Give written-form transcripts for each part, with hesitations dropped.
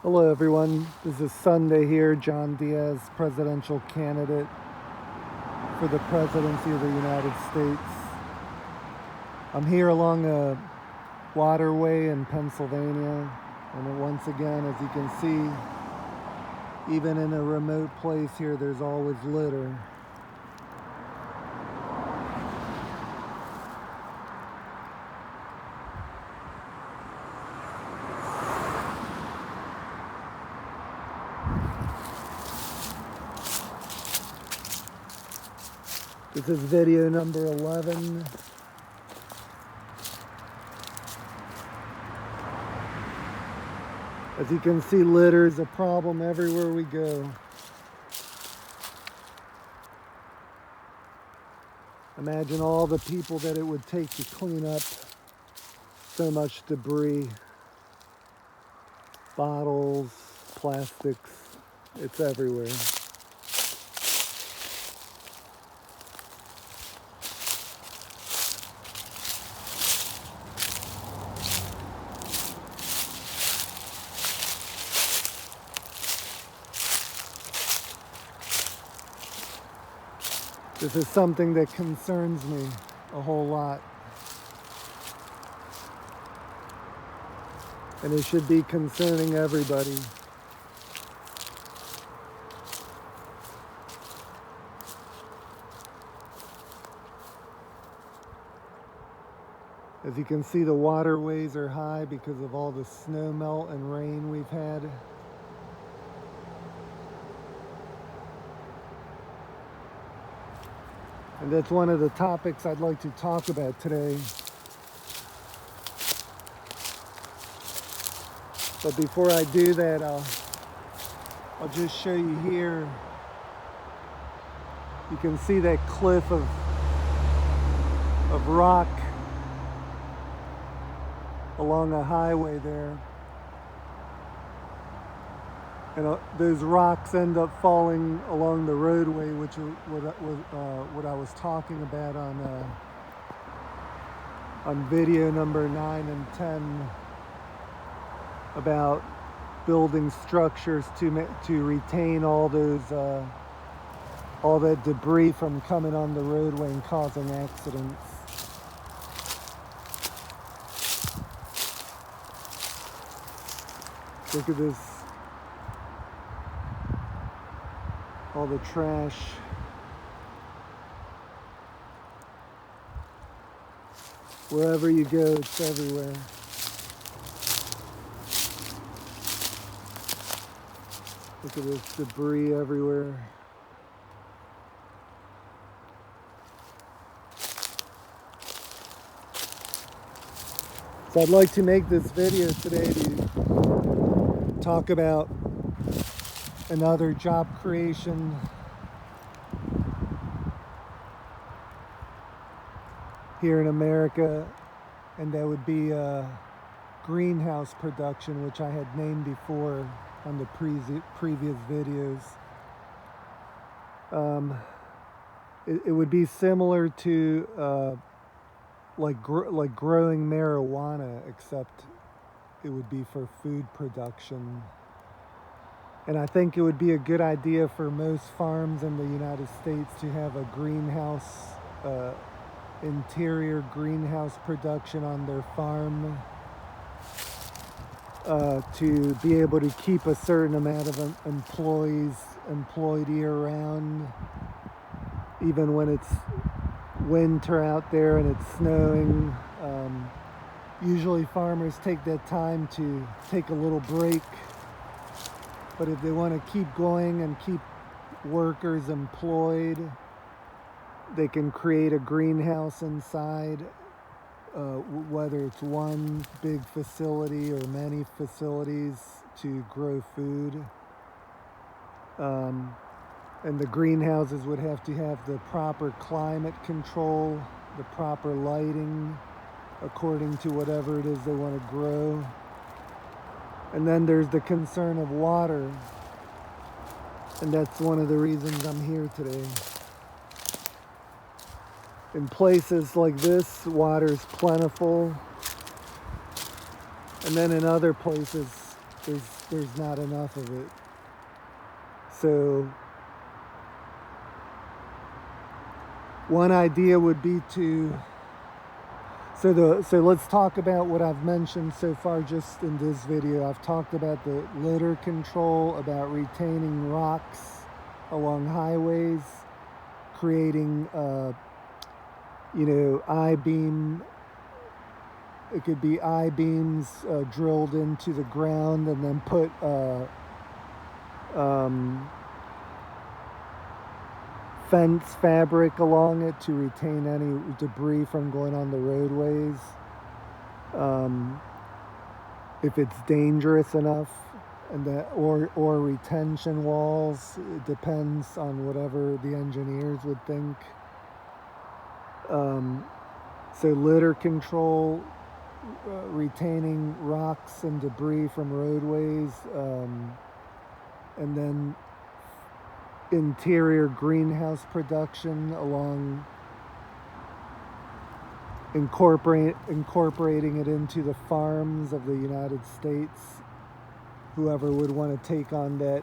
Hello, everyone. This is Sunday here. John Diaz, presidential candidate for the presidency of the United States. I'm here along a waterway in Pennsylvania, and once again, as you can see, even in a remote place here, there's always litter. This is video number 11. As you can see, litter is a problem everywhere we go. Imagine all the people that it would take to clean up so much debris. Bottles, plastics, it's everywhere. This is something that concerns me a whole lot. And it should be concerning everybody. As you can see, the waterways are high because of all the snow melt and rain we've had. And that's one of the topics I'd like to talk about today. But before I do that, I'll just show you here. You can see that cliff of rock along a highway there. And those rocks end up falling along the roadway, which is what I was talking about on video number 9 and 10, about building structures to retain all that debris from coming on the roadway and causing accidents. Look at this. All the trash. Wherever you go, it's everywhere. Look at this debris everywhere. So I'd like to make this video today to talk about another job creation here in America, and that would be greenhouse production, which I had named before on the previous videos. It would be similar to like growing marijuana, except it would be for food production. And I think it would be a good idea for most farms in the United States to have a greenhouse, interior greenhouse production on their farm, to be able to keep a certain amount of employees employed year-round, even when it's winter out there and it's snowing. Usually farmers take that time to take a little break. But if they want to keep going and keep workers employed, they can create a greenhouse inside, whether it's one big facility or many facilities to grow food. And the greenhouses would have to have the proper climate control, the proper lighting, according to whatever it is they want to grow. And then there's the concern of water. And that's one of the reasons I'm here today. In places like this, water is plentiful. And then in other places, there's not enough of it. So one idea would be to so let's talk about what I've mentioned so far just in this video. I've talked about the litter control, about retaining rocks along highways, creating I-beam. It could be I-beams drilled into the ground and then put fence fabric along it to retain any debris from going on the roadways. If it's dangerous enough, and that or retention walls. It depends on whatever the engineers would think. So litter control, retaining rocks and debris from roadways, and then interior greenhouse production along incorporating it into the farms of the United States, whoever would want to take on that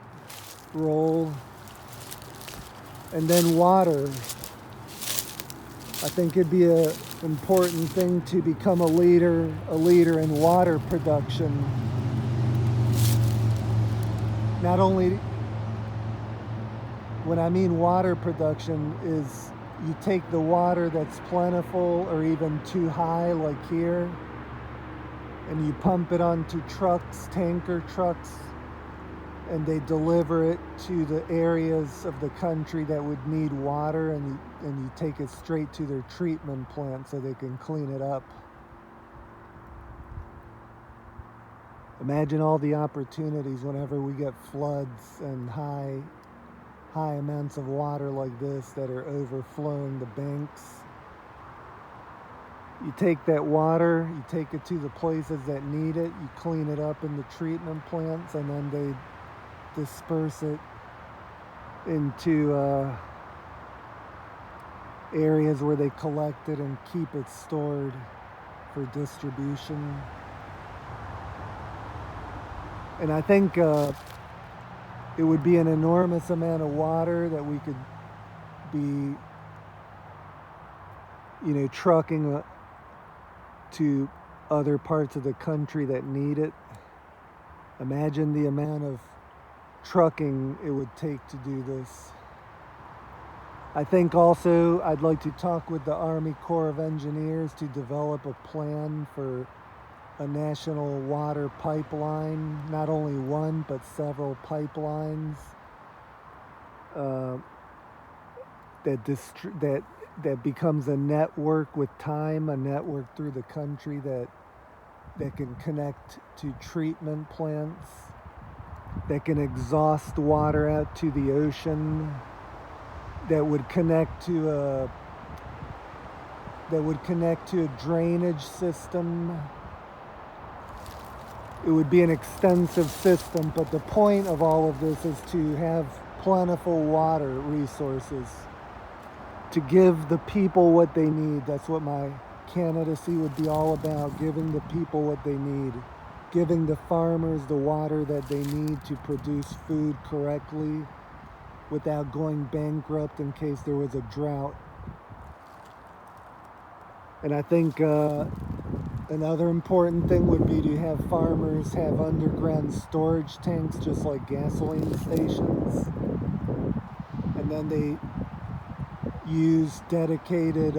role. And then water. I think it'd be an important thing to become a leader in water production. Not only, when I mean water production, is you take the water that's plentiful or even too high, like here, and you pump it onto trucks, tanker trucks, and they deliver it to the areas of the country that would need water, and you take it straight to their treatment plant so they can clean it up. Imagine all the opportunities whenever we get floods and high amounts of water like this that are overflowing the banks. You take that water, you take it to the places that need it, you clean it up in the treatment plants, and then they disperse it into areas where they collect it and keep it stored for distribution. And I think it would be an enormous amount of water that we could be, trucking to other parts of the country that need it. Imagine the amount of trucking it would take to do this. I think also I'd like to talk with the Army Corps of Engineers to develop a plan for a national water pipeline, not only one, but several pipelines that becomes a network with time, a network through the country that can connect to treatment plants, that can exhaust water out to the ocean, that would connect to a drainage system. It would be an extensive system, but the point of all of this is to have plentiful water resources, to give the people what they need. That's what my candidacy would be all about, giving the people what they need, giving the farmers the water that they need to produce food correctly without going bankrupt in case there was a drought. And I think another important thing would be to have farmers have underground storage tanks, just like gasoline stations. And then they use dedicated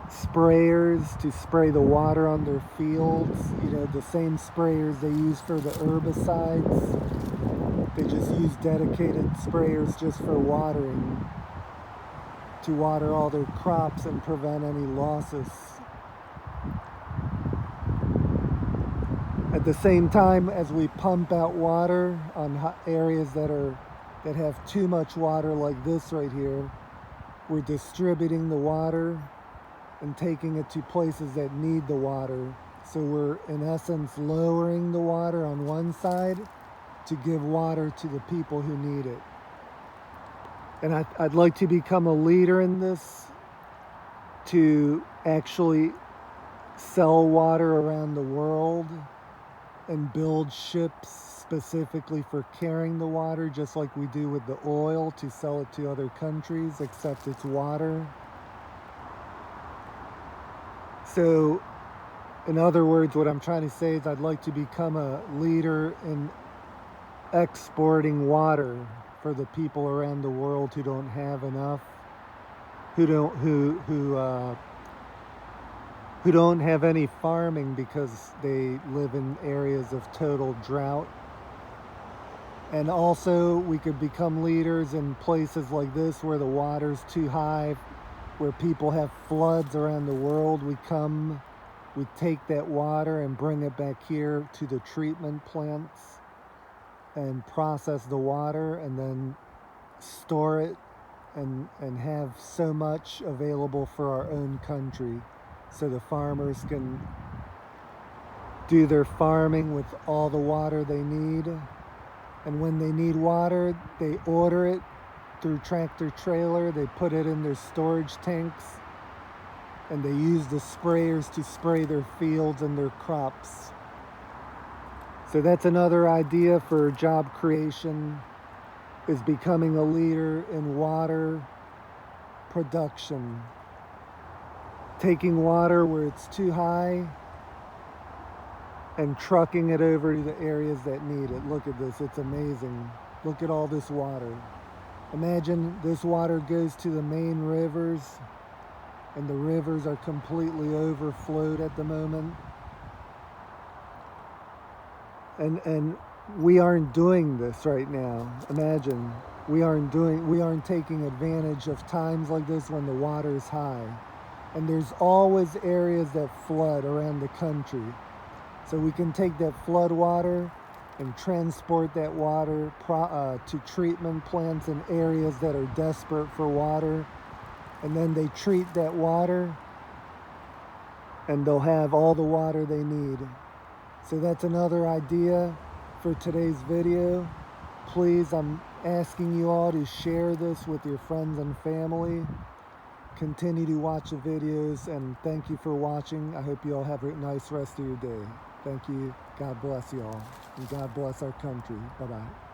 sprayers to spray the water on their fields. The same sprayers they use for the herbicides. They just use dedicated sprayers just for watering, to water all their crops and prevent any losses. At the same time, as we pump out water on areas that have too much water, like this right here, we're distributing the water and taking it to places that need the water. So we're, in essence, lowering the water on one side to give water to the people who need it. And I'd like to become a leader in this, to actually sell water around the world and build ships specifically for carrying the water, just like we do with the oil to sell it to other countries, except it's water. So, in other words, what I'm trying to say is I'd like to become a leader in exporting water for the people around the world who don't have enough, who don't have any farming because they live in areas of total drought. And also we could become leaders in places like this where the water's too high, where people have floods around the world. We take that water and bring it back here to the treatment plants and process the water and then store it and have so much available for our own country so the farmers can do their farming with all the water they need. And when they need water, they order it through tractor trailer, they put it in their storage tanks, and they use the sprayers to spray their fields and their crops. So that's another idea for job creation, is becoming a leader in water production. Taking water where it's too high and trucking it over to the areas that need it. Look at this, it's amazing. Look at all this water. Imagine this water goes to the main rivers, and the rivers are completely overflowed at the moment. And we aren't doing this right now. Imagine, we aren't taking advantage of times like this when the water is high. And there's always areas that flood around the country. So we can take that flood water and transport that water to treatment plants in areas that are desperate for water. And then they treat that water and they'll have all the water they need. So that's another idea for today's video. Please, I'm asking you all to share this with your friends and family. Continue to watch the videos, and thank you for watching. I hope you all have a nice rest of your day. Thank you. God bless you all. And God bless our country. Bye-bye.